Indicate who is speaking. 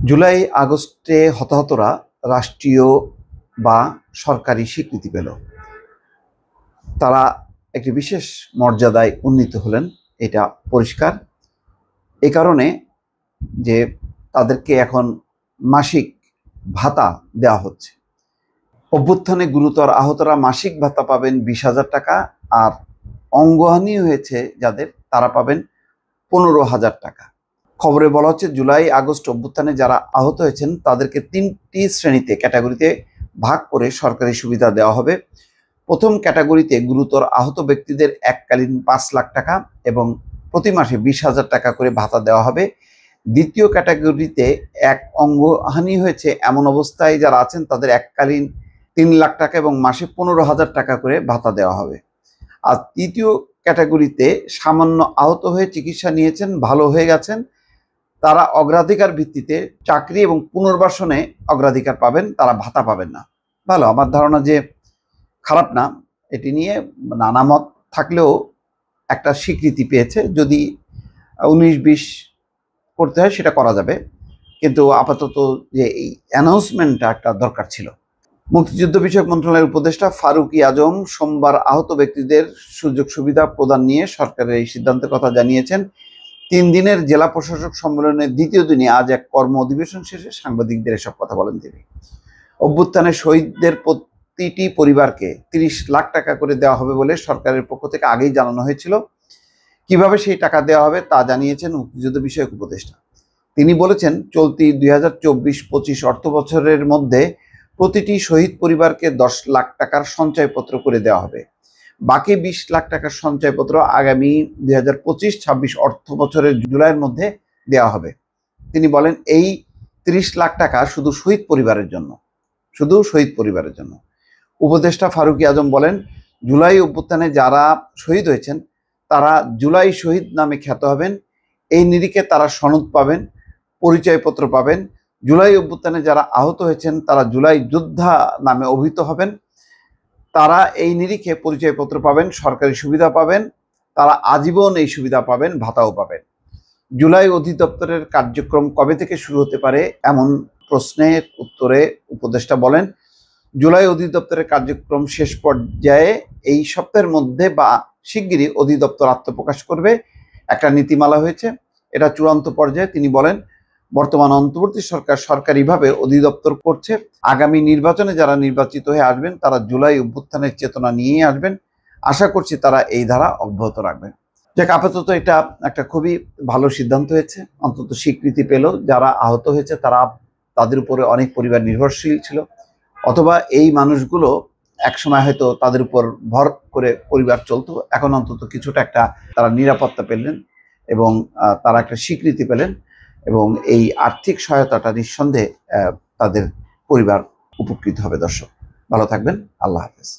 Speaker 1: জুলাই আগস্টে হতাহতরা রাষ্ট্রীয় বা সরকারি স্বীকৃতি পেল। তারা একটি বিশেষ মর্যাদায় উন্নীত হলেন, এটা পরিষ্কার। এ কারণে যে তাদেরকে এখন মাসিক ভাতা দেওয়া হচ্ছে। অভ্যুত্থানে গুরুতর আহতরা মাসিক ভাতা পাবেন 20,000 টাকা, আর অঙ্গহানি হয়েছে যাদের তারা পাবেন 15,000 টাকা। খবরে বলা হচ্ছে জুলাই আগস্ট অভ্যুত্থানে যারা আহত হয়েছেন তাদেরকে 3টি শ্রেণীতে ক্যাটাগরিতে ভাগ করে সরকারি সুবিধা দেওয়া হবে। প্রথম ক্যাটাগরিতে গুরুতর আহত ব্যক্তিদের এককালীন 5 লাখ টাকা এবং প্রতি মাসে 20,000 টাকা করে ভাতা দেওয়া হবে। দ্বিতীয় ক্যাটাগরিতে এক অঙ্গহানি হয়েছে এমন অবস্থায় যারা আছেন তাদের এককালীন 3 লাখ টাকা এবং মাসে 15,000 টাকা করে ভাতা দেওয়া হবে। আর তৃতীয় ক্যাটাগরিতে সামান্য আহত হয়ে চিকিৎসা নিয়েছেন, ভালো হয়ে গেছেন, তারা অগ্রাধিকার ভিত্তিতে চাকরি এবং পুনর্বাসনে অগ্রাধিকার পাবেন, তারা ভাতা পাবেন না। ভালো, আমার ধারণা যে খারাপ না। এটি নিয়ে নানা মত থাকলেও একটা স্বীকৃতি পেয়েছে। যদি 19-20 করতে হয় সেটা করা যাবে, কিন্তু আপাতত যে এই অ্যানাউন্সমেন্টটা একটা দরকার ছিল। মুক্তিযুদ্ধ বিষয়ক মন্ত্রণালয়ের উপদেষ্টা ফারুকী আজম সোমবার আহত ব্যক্তিদের সুযোগ সুবিধা প্রদান নিয়ে সরকারের এই সিদ্ধান্তের কথা জানিয়েছেন। 3 দিনের জেলা প্রশাসক সম্মেলনের দ্বিতীয় দিনে আজ এক কর্ম অধিবেশন শেষে সাংবাদিকদের এসব কথা বলেন তিনি। অভ্যুত্থানে শহীদদের প্রতিটি পরিবারকে 30 লাখ টাকা করে দেওয়া হবে বলে সরকারের পক্ষ থেকে আগেই জানানো হয়েছিল। কিভাবে সেই টাকা দেওয়া হবে তা জানিয়েছেন মুক্তিযুদ্ধ বিষয়ক উপদেষ্টা। তিনি বলেছেন, চলতি 2024-25 অর্থ বছরের মধ্যে প্রতিটি শহীদ পরিবারকে 10 লাখ টাকার সঞ্চয়পত্র করে দেওয়া হবে। বাকি 20 লাখ টাকার সঞ্চয়পত্র আগামী 2025-26 অর্থ বছরের জুলাইয়ের মধ্যে দেওয়া হবে। তিনি বলেন, এই 30 লাখ টাকা শুধু শহীদ পরিবারের জন্য, শুধু শহীদ পরিবারের জন্য। উপদেষ্টা ফারুকী আজম বলেন, জুলাই অভ্যুত্থানে যারা শহীদ হয়েছেন তারা জুলাই শহীদ নামে খ্যাত হবেন। এই নিরিখে তারা সনদ পাবেন, পরিচয়পত্র পাবেন। জুলাই অভ্যুত্থানে যারা আহত হয়েছেন তারা জুলাই যোদ্ধা নামে অভিহিত হবেন। তারা এই নিরিখে পরিচয়পত্র পাবেন, সরকারি সুবিধা পাবেন, তারা আজীবন এই সুবিধা পাবেন, ভাতাও পাবেন। জুলাই অধিদপ্তরের কার্যক্রম কবে থেকে শুরু হতে পারে এমন প্রশ্নের উত্তরে উপদেষ্টা বলেন, জুলাই অধিদপ্তরের কার্যক্রম শেষ পর্যায়ে এই সপ্তাহের মধ্যে বা শিগগিরই অধিদপ্তর আত্মপ্রকাশ করবে। একটা নীতিমালা হয়েছে, এটা চূড়ান্ত পর্যায়ে। তিনি বলেন, বর্তমান অন্তর্বর্তী সরকার সরকারিভাবে অধিদপ্তর করছে। আগামী নির্বাচনে যারা নির্বাচিত হয়ে আসবেন তারা জুলাই অভ্যুত্থানের চেতনা নিয়েই আসবেন। আশা করছি তারা এই ধারা অব্যাহত রাখবেন। যাক, আপাতত এটা একটা খুবই ভালো সিদ্ধান্ত হয়েছে, অন্তত স্বীকৃতি পেল। যারা আহত হয়েছে তাদের উপরে অনেক পরিবার নির্ভরশীল ছিল, অথবা এই মানুষগুলো একসময় হয়তো তাদের উপর ভর করে পরিবার চলতো। এখন অন্তত কিছুটা একটা তারা নিরাপত্তা পেলেন এবং তারা একটা স্বীকৃতি পেলেন, এবং এই আর্থিক সহায়তাটা নিঃসন্দেহে তাদের পরিবার উপকৃত হবে। দর্শক ভালো থাকবেন, আল্লাহ হাফেজ।